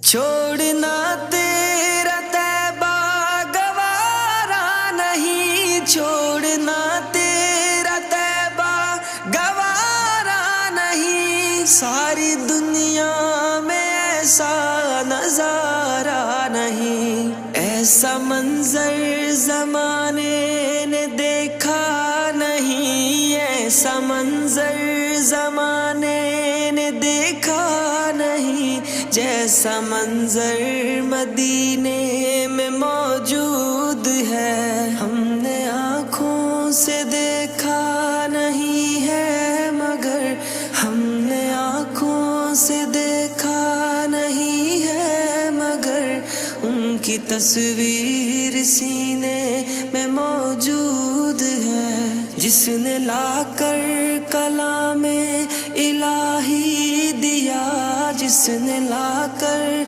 چھوڑنا تیرا طیبہ گوارا نہیں، چھوڑنا تیرا طیبہ گوارا نہیں، ساری دنیا میں ایسا نظارہ نہیں، ایسا منظر زمانے نے دیکھا نہیں، ایسا منظر زمانے نے دیکھا نہیں، جیسا منظر مدینے میں موجود ہے، ہم نے آنکھوں سے دیکھا نہیں ہے مگر، ہم نے آنکھوں سے دیکھا نہیں ہے مگر، ان کی تصویر سینے میں موجود ہے، جس نے لا کر کلام الہی دیا، جس نے لا کر